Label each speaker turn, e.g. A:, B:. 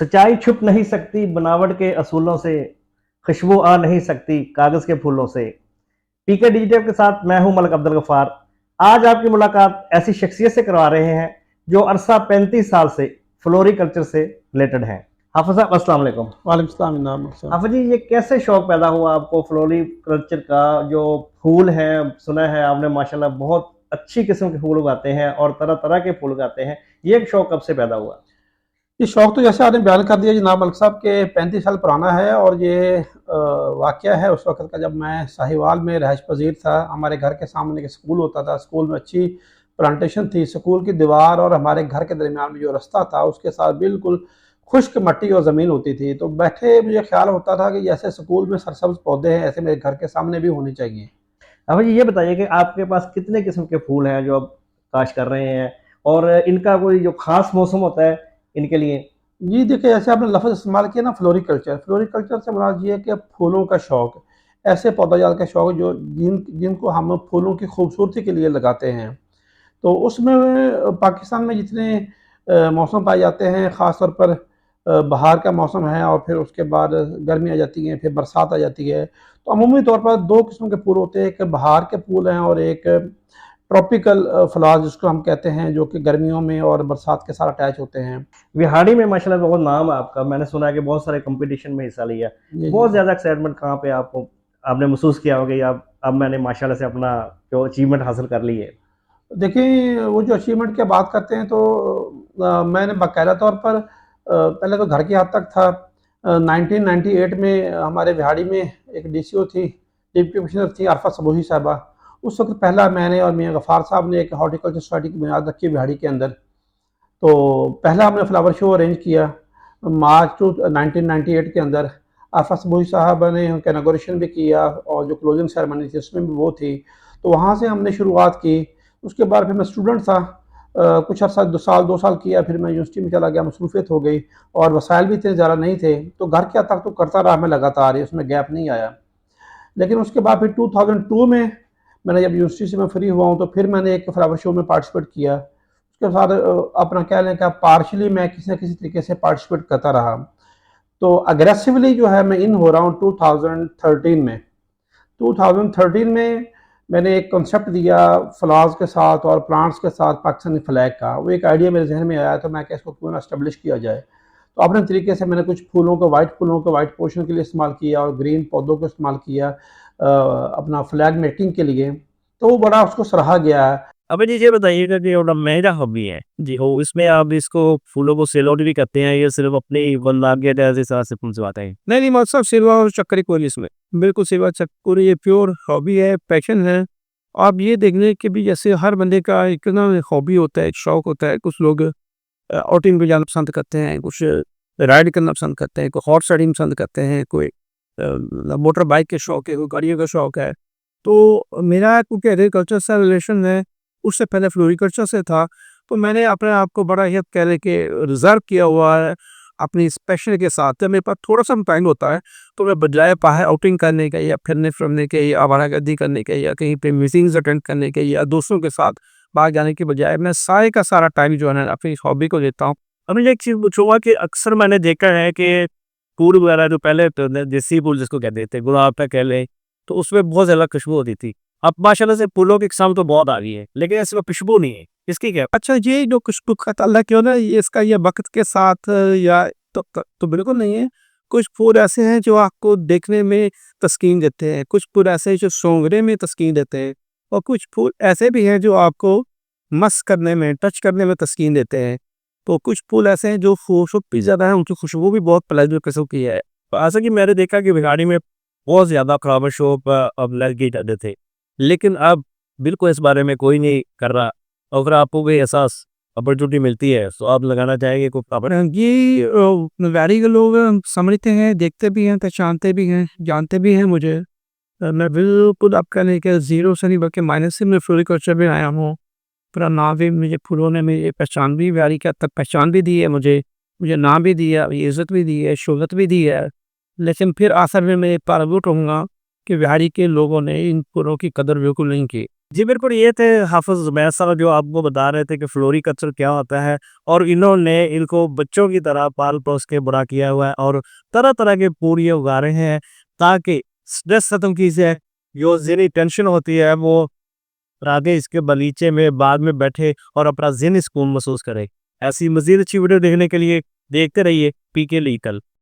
A: सच्चाई छुप नहीं सकती बनावट के असूलों से, खुशबू आ नहीं सकती कागज के फूलों से। पीके डिजिटल के साथ मैं हूं मलिक अब्दुल गफ्फार। आज आपकी मुलाकात ऐसी शख्सियत से करवा रहे हैं जो अरसा 35 साल से फ्लोरिकल्चर से रिलेटेड है। हाफिज साहब अस्सलाम वालेकुम।
B: वालेकुम सलाम जनाब।
A: हाफिज जी, ये कैसे शौक पैदा हुआ आपको फ्लोरिकल्चर का? जो फूल है, सुना है आपने माशाल्लाह बहुत अच्छी किस्म के फूल उगाते हैं और तरह तरह के फूल उगाते हैं। ये शौक कब से पैदा हुआ?
B: ये शौक तो जैसे आपने बयान कर दिया जनाब मलिक साहब के 35 साल पुराना है। और ये वाक़या है उस वक़्त का जब मैं साहिवाल में रहायश पजीर था। हमारे घर के सामने एक स्कूल होता था, स्कूल में अच्छी प्लांटेशन थी। स्कूल की दीवार और हमारे घर के दरमियान में जो रास्ता था उसके साथ बिल्कुल खुश्क मट्टी और ज़मीन होती थी। तो बैठे मुझे ख्याल होता था कि जैसे स्कूल में सरसब्ज़ पौधे हैं ऐसे मेरे घर के सामने भी होने चाहिए।
A: अब ये बताइए कि आपके पास कितने किस्म के फूल हैं जो आप काश्त कर रहे हैं, और इनका कोई जो खास मौसम होता है इनके लिए?
B: जी देखिए, जैसे आपने लफ्ज़ इस्तेमाल किया ना फ्लोरिकल्चर, फ्लोरिकल्चर से मुराद ये है कि फूलों का शौक, ऐसे पौधाजात का शौक जो जिनको हम फूलों की खूबसूरती के लिए लगाते हैं। तो उसमें पाकिस्तान में जितने मौसम पाए जाते हैं, ख़ास तौर पर बहार का मौसम है और फिर उसके बाद गर्मी आ जाती है, फिर बरसात आ जाती है। तो अमूमी तौर पर 2 किस्म के फूल होते हैं, एक बहार के फूल हैं और एक ट्रॉपिकल फ्लावर्स जिसको हम कहते हैं, जो कि गर्मियों में और बरसात के साथ अटैच होते हैं।
A: विहाड़ी में माशाल्लाह बहुत नाम है आपका। मैंने सुना है कि बहुत सारे कंपटीशन में हिस्सा लिया।
B: जी, जी।
A: बहुत ज़्यादा एक्साइटमेंट कहाँ पे आपको आपने महसूस किया होगा कि अब मैंने माशाल्लाह से अपना जो अचीवमेंट हासिल कर ली है?
B: देखिए, वो जो अचीवमेंट की बात करते हैं तो मैंने बाकायदा तौर पर पहले तो घर की हद तक था। 1998 में हमारे बिहाड़ी में एक डीसीओ थी, डिप्टी कमिश्नर थी आरफा सबोही साहबा। उस वक़्त पहला मैंने और मियाँ गफ़ार साहब ने एक हॉर्टिकल्चर सोसाइटी की बुनियाद रखी बिहाड़ी के अंदर। तो पहला हमने फ्लावर शो अरेंज किया मार्च 1998 के अंदर। आफा सबोही साहबा ने उनका इनॉग्रेशन भी किया और जो क्लोजिंग सेरेमनी थी उसमें भी वो थी। तो वहाँ से हमने शुरुआत की। उसके बाद फिर मैं स्टूडेंट था। कुछ अर्सा 2 साल किया, फिर मैं यूनिवर्सिटी में चला गया, मसरूफियत हो गई और वसाइल भी इतने ज़्यादा नहीं थे। तो घर के हद तक तो करता रहा मैं लगातार ही, उसमें गैप नहीं आया। लेकिन उसके बाद फिर 2002 में मैंने जब यूनिवर्सिटी से मैं फ्री हुआ हूँ तो फिर मैंने एक फ्लावर शो में पार्टिसिपेट किया। उसके साथ अपना कह लें कि पार्शली मैं किसी न किसी तरीके से पार्टिसिपेट करता रहा। तो अग्रेसिवली जो है मैं इन हो रहा हूँ 2013 में। 2013 में मैंने एक कॉन्सेप्ट दिया फ्लावर्स के साथ और प्लांट्स के साथ पाकिस्तानी फ्लैग का। वो एक आइडिया मेरे जहन में आया तो मैं क्या इसको क्यों ना एस्टेब्लिश किया जाए। तो अपने तरीके से मैंने कुछ फूलों को वाइट पोर्शन के लिए इस्तेमाल किया और ग्रीन पौधों को इस्तेमाल किया अपना फ्लैग मेकिंग के लिए। तो वो बड़ा उसको सराहा गया है।
C: अब जी ये बताइएगा कि वो मेरा हॉबी है जी हो, इसमें आप इसको फूलों को सेल आउट भी करते हैं, ये सिर्फ अपनी वल्लागियत है हिसाब से पहुंचवाते हैं?
D: नहीं, नहीं, मतलब सिल्वर और चक्कर कोई नहीं इसमें। बिल्कुल सिल्वर चक्कर, ये प्योर हॉबी है, पैशन है। आप ये देख लें कि भी जैसे हर बंदे का एक ना हॉबी होता है, एक शौक होता है। कुछ लोग आउटिंग पे जाना पसंद करते हैं, कुछ राइड करना पसंद करते हैं, कोई हॉर्स राइडिंग पसंद करते हैं, कोई मोटर बाइक के शौक है, कोई गाड़ियों का शौक है। तो मेरा क्योंकि एग्रीकल्चर से रिलेशन है, उससे पहले फ्लोरिकल्चर से था, तो मैंने अपने आप को बड़ा ही कह लें कि रिज़र्व किया हुआ है अपनी इस पैशन के साथ। जब मेरे पास थोड़ा-सा टाइम होता है, तो मैं बजाय बाहर आउटिंग करने के या फिरने-फिरने के या आवारागर्दी करने के या कहीं पे मीटिंग्स अटेंड करने के या दोस्तों के साथ बाहर जाने के बजाय मैं सारे का सारा टाइम जो है ना अपनी इस हॉबी को देता हूँ।
C: अब मुझे एक चीज़ पूछूँगा कि अक्सर मैंने देखा है कि फूल वगैरह जो पहले तो देसी फूल जिसको कहते थे, गुलाब का कह लें, तो उसमें बहुत ज़्यादा खुशबू होती थी। अब माशाल्लाह से फूलों की किस्म तो बहुत आ गई है, लेकिन इसमें खुशबू नहीं है। इसकी क्या?
D: अच्छा, ये जो खुशबू का ताल्लुक क्यों ना ये इसका ये वक़्त के साथ या तो बिल्कुल नहीं है। कुछ फूल ऐसे हैं जो आपको देखने में तस्कीन देते हैं, कुछ फूल ऐसे हैं जो सूंघने में तस्कीन देते हैं और कुछ फूल ऐसे भी हैं जो आपको मस करने में, टच करने में तस्कीन देते हैं। तो कुछ फूल ऐसे हैं जो खूबसूरत भी ज़्यादा हैं, उनकी खुशबू भी बहुत प्लेज़ेंट किस्म की है।
C: ऐसा कि मैंने देखा कि भिखारी में बहुत ज़्यादा फ्लावर शॉप अब लग गई जाते थे, लेकिन अब बिल्कुल इस बारे में कोई नहीं कर रहा। अगर आपको कोई एहसास अपॉर्चुनिटी मिलती है तो आप लगाना चाहेंगे कोई फ्लावर?
D: ये वैली के लोग समझते हैं, देखते भी हैं, पहचानते भी हैं, जानते भी हैं मुझे। मैं बिल्कुल आपका नहीं कि ज़ीरो से नहीं बल्कि माइनस से मैं फ्लोरिकल्चर में आया हूँ। पूरा नाम भी मुझे फूलों ने मुझे पहचान भी वैली के हद तक पहचान भी दी है मुझे। मुझे नाम भी दिया, इज़्ज़त भी दी है, शोहरत भी दी है। लेकिन फिर आखिर में मैं एक बार वो कहूँगा कि बिहारी के लोगों ने इन फूलों की कदर बिल्कुल नहीं की।
C: जी, बिल्कुल ये थे हाफ़िज़ ज़ुबैर साहब जो आपको बता रहे थे कि फ्लोरीकल्चर क्या होता है और इन्होंने इनको बच्चों की तरह पाल-पोस के बड़ा किया हुआ है और तरह-तरह के फूल ये उगा रहे हैं ताकि स्ट्रेस ख़त्म की जाए, जो ज़हनी टेंशन होती है वो आगे इसके बगीचे में, बाग में बैठे और अपना ज़हनी सुकून महसूस करें। ऐसी मज़ीद अच्छी वीडियो देखने के लिए देखते रहिए पीके लीगल।